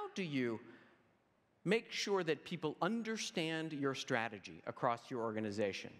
how do you make sure that people understand your strategy across your organization?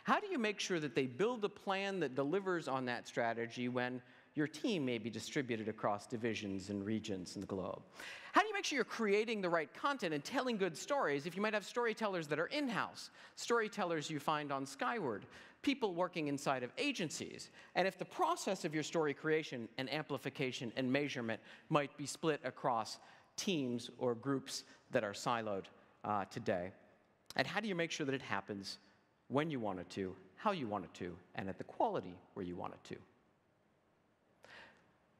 How do you make sure that they build a plan that delivers on that strategy when your team may be distributed across divisions and regions in the globe? How do you make sure you're creating the right content and telling good stories if you might have storytellers that are in-house, storytellers you find on Skyward, people working inside of agencies, and if the process of your story creation and amplification and measurement might be split across teams or groups that are siloed today? And how do you make sure that it happens when you want it to, how you want it to, and at the quality where you want it to?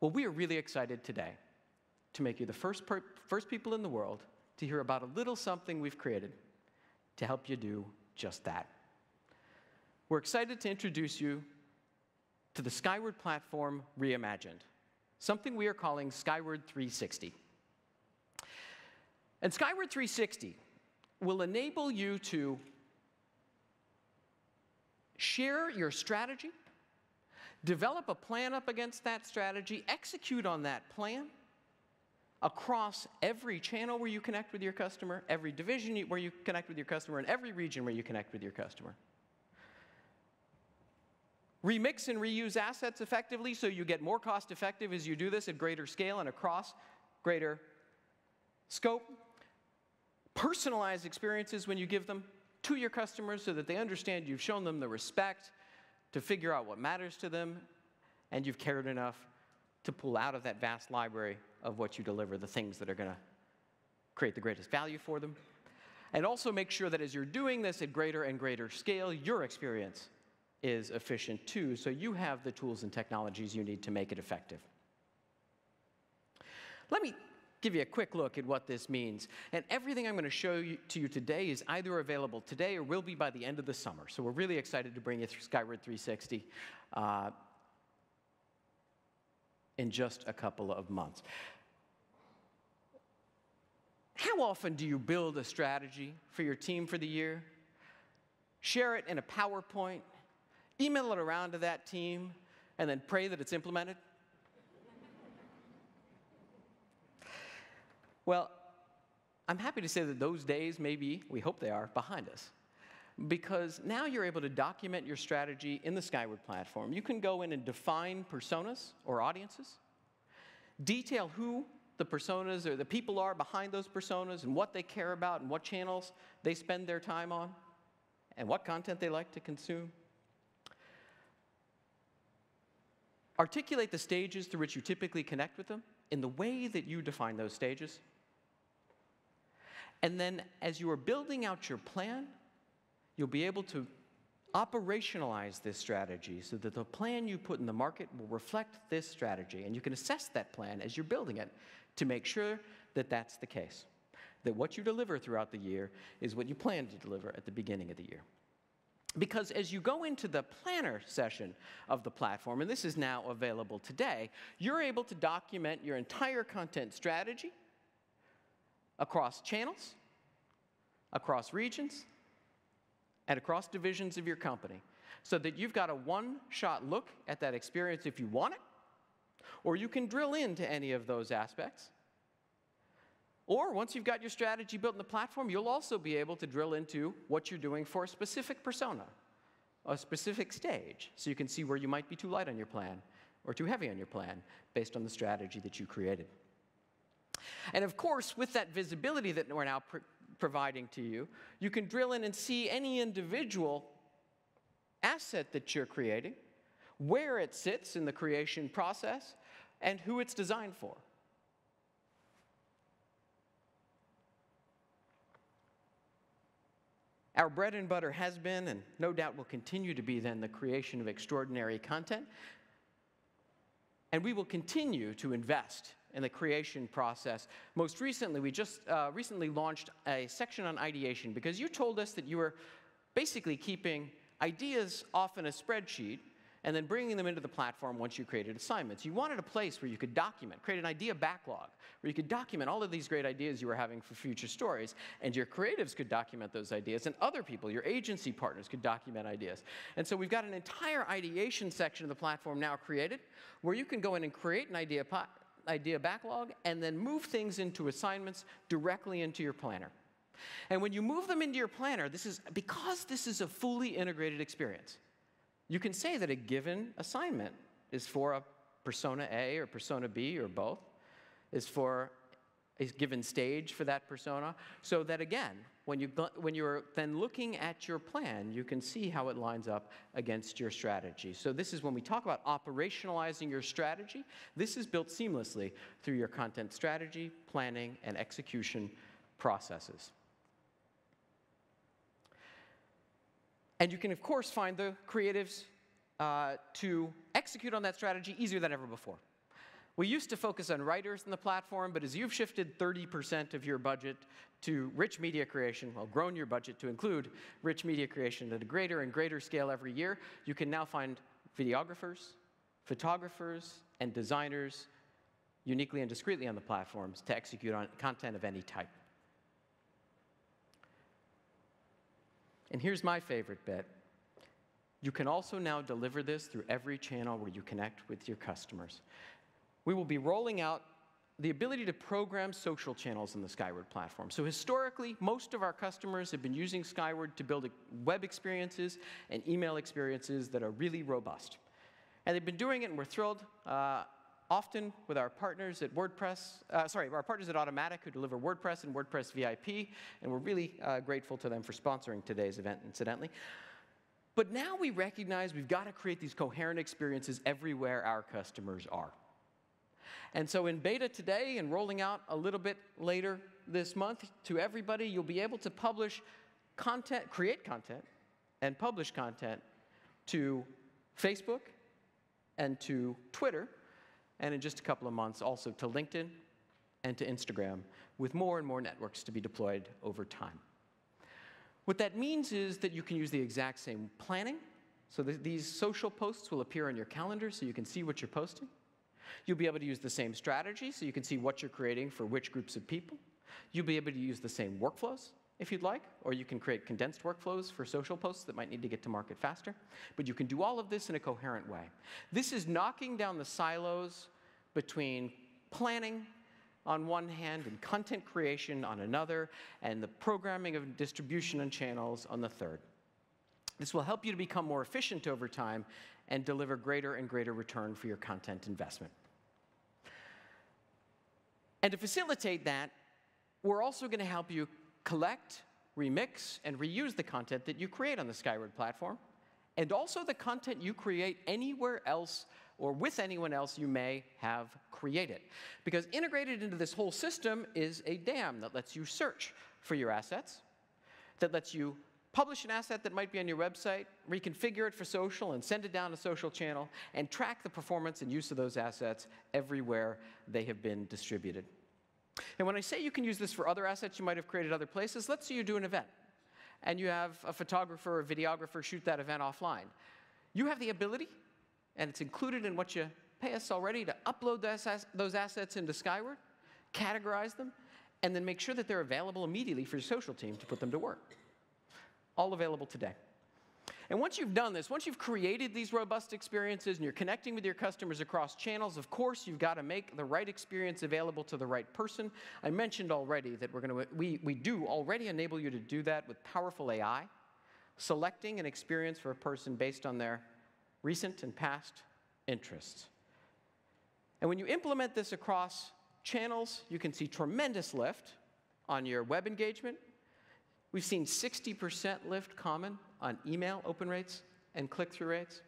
Well, we are really excited today to make you the first people in the world to hear about a little something we've created to help you do just that. We're excited to introduce you to the Skyward platform reimagined, something we are calling Skyword360. And Skyword360 will enable you to share your strategy, develop a plan up against that strategy, execute on that plan across every channel where you connect with your customer, every division where you connect with your customer, and every region where you connect with your customer. Remix and reuse assets effectively so you get more cost effective as you do this at greater scale and across greater scope. Personalize experiences when you give them to your customers so that they understand you've shown them the respect to figure out what matters to them, and you've cared enough to pull out of that vast library of what you deliver the things that are going to create the greatest value for them. And also make sure that as you're doing this at greater and greater scale, your experience is efficient too, so you have the tools and technologies you need to make it effective. Let me give you a quick look at what this means. And everything I'm going to show to you today is either available today or will be by the end of the summer. So we're really excited to bring you through Skyword360 in just a couple of months. How often do you build a strategy for your team for the year, share it in a PowerPoint, email it around to that team, and then pray that it's implemented? Well, I'm happy to say that those days may be, we hope they are, behind us. Because now you're able to document your strategy in the Skyward platform. You can go in and define personas or audiences, detail who the personas or the people are behind those personas and what they care about and what channels they spend their time on and what content they like to consume. Articulate the stages through which you typically connect with them in the way that you define those stages. And then as you are building out your plan, you'll be able to operationalize this strategy so that the plan you put in the market will reflect this strategy. And you can assess that plan as you're building it to make sure that that's the case, that what you deliver throughout the year is what you plan to deliver at the beginning of the year. Because as you go into the planner session of the platform, and this is now available today, you're able to document your entire content strategy across channels, across regions, and across divisions of your company, so that you've got a one-shot look at that experience if you want it, or you can drill into any of those aspects. Or once you've got your strategy built in the platform, you'll also be able to drill into what you're doing for a specific persona, a specific stage, so you can see where you might be too light on your plan or too heavy on your plan based on the strategy that you created. And of course, with that visibility that we're now providing to you, you can drill in and see any individual asset that you're creating, where it sits in the creation process, and who it's designed for. Our bread and butter has been, and no doubt will continue to be then, the creation of extraordinary content. And we will continue to invest in the creation process. Most recently, we just recently launched a section on ideation, because you told us that you were basically keeping ideas off in a spreadsheet and then bringing them into the platform once you created assignments. You wanted a place where you could document, create an idea backlog, where you could document all of these great ideas you were having for future stories, and your creatives could document those ideas, and other people, your agency partners, could document ideas. And so we've got an entire ideation section of the platform now created, where you can go in and create an idea idea backlog, and then move things into assignments directly into your planner. And when you move them into your planner, because this is a fully integrated experience. You can say that a given assignment is for a persona A or persona B or both, is for a given stage for that persona, so that again, when you're then looking at your plan, you can see how it lines up against your strategy. So this is when we talk about operationalizing your strategy. This is built seamlessly through your content strategy, planning, and execution processes. And you can, of course, find the creatives to execute on that strategy easier than ever before. We used to focus on writers in the platform, but as you've shifted 30% of your budget to rich media creation, well, grown your budget to include rich media creation at a greater and greater scale every year, you can now find videographers, photographers, and designers uniquely and discreetly on the platforms to execute on content of any type. And here's my favorite bit. You can also now deliver this through every channel where you connect with your customers. We will be rolling out the ability to program social channels in the Skyward platform. So historically, most of our customers have been using Skyward to build web experiences and email experiences that are really robust. And they've been doing it, and we're thrilled, often with our partners at our partners at Automatic, who deliver WordPress and WordPress VIP, and we're really grateful to them for sponsoring today's event, incidentally. But now we recognize we've got to create these coherent experiences everywhere our customers are. And so in beta today and rolling out a little bit later this month to everybody, you'll be able to publish content, create content, and publish content to Facebook and to Twitter, and in just a couple of months also to LinkedIn and to Instagram, with more and more networks to be deployed over time. What that means is that you can use the exact same planning. So these social posts will appear on your calendar so you can see what you're posting. You'll be able to use the same strategy so you can see what you're creating for which groups of people. You'll be able to use the same workflows if you'd like, or you can create condensed workflows for social posts that might need to get to market faster. But you can do all of this in a coherent way. This is knocking down the silos between planning on one hand and content creation on another, and the programming of distribution and channels on the third. This will help you to become more efficient over time and deliver greater and greater return for your content investment. And to facilitate that, we're also going to help you collect, remix, and reuse the content that you create on the Skyward platform, and also the content you create anywhere else or with anyone else you may have created. Because integrated into this whole system is a DAM that lets you search for your assets, that lets you publish an asset that might be on your website, reconfigure it for social, and send it down a social channel, and track the performance and use of those assets everywhere they have been distributed. And when I say you can use this for other assets you might have created other places, let's say you do an event, and you have a photographer or videographer shoot that event offline. You have the ability, and it's included in what you pay us already, to upload those assets into Skyward, categorize them, and then make sure that they're available immediately for your social team to put them to work. All available today. And once you've done this, once you've created these robust experiences and you're connecting with your customers across channels, of course, you've got to make the right experience available to the right person. I mentioned already that we do already enable you to do that with powerful AI, selecting an experience for a person based on their recent and past interests. And when you implement this across channels, you can see tremendous lift on your web engagement. We've seen 60% lift common on email open rates and click-through rates.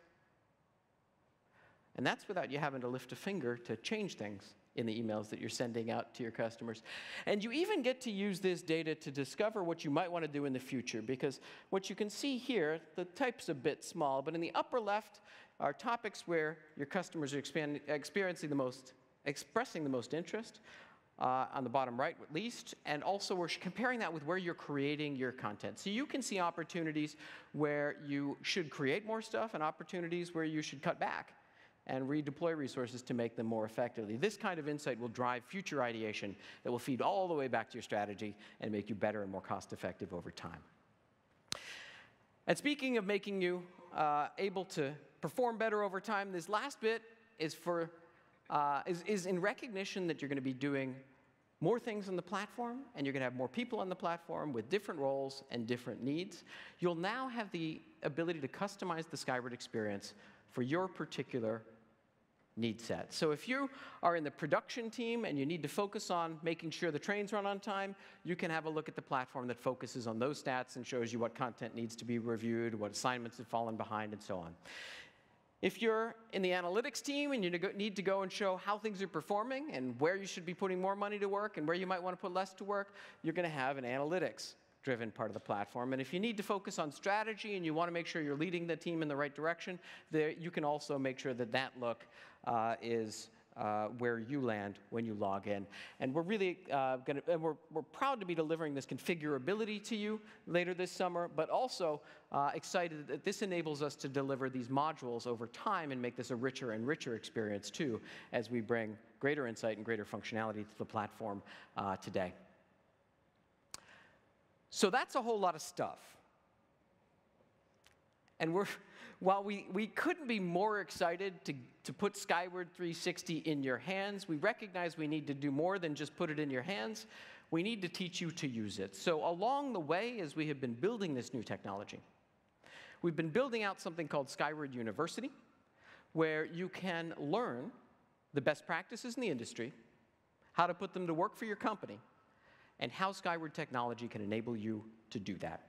And that's without you having to lift a finger to change things in the emails that you're sending out to your customers. And you even get to use this data to discover what you might want to do in the future, because what you can see here, the type's a bit small, but in the upper left are topics where your customers are expressing the most interest. On the bottom right, at least, and also we're comparing that with where you're creating your content. So you can see opportunities where you should create more stuff and opportunities where you should cut back and redeploy resources to make them more effectively. This kind of insight will drive future ideation that will feed all the way back to your strategy and make you better and more cost-effective over time. And speaking of making you able to perform better over time, this last bit is for is in recognition that you're going to be doing more things on the platform, and you're going to have more people on the platform with different roles and different needs. You'll now have the ability to customize the Skyward experience for your particular need set. So if you are in the production team and you need to focus on making sure the trains run on time, you can have a look at the platform that focuses on those stats and shows you what content needs to be reviewed, what assignments have fallen behind, and so on. If you're in the analytics team and you need to go and show how things are performing and where you should be putting more money to work and where you might want to put less to work, you're going to have an analytics-driven part of the platform. And if you need to focus on strategy and you want to make sure you're leading the team in the right direction, you can also make sure that that look is where you land when you log in. And we're really we're proud to be delivering this configurability to you later this summer, but also excited that this enables us to deliver these modules over time and make this a richer and richer experience too, as we bring greater insight and greater functionality to the platform today. So that's a whole lot of stuff. And while we couldn't be more excited to put Skyword360 in your hands, we recognize we need to do more than just put it in your hands. We need to teach you to use it. So along the way, as we have been building this new technology, we've been building out something called Skyword University, where you can learn the best practices in the industry, how to put them to work for your company, and how Skyward technology can enable you to do that.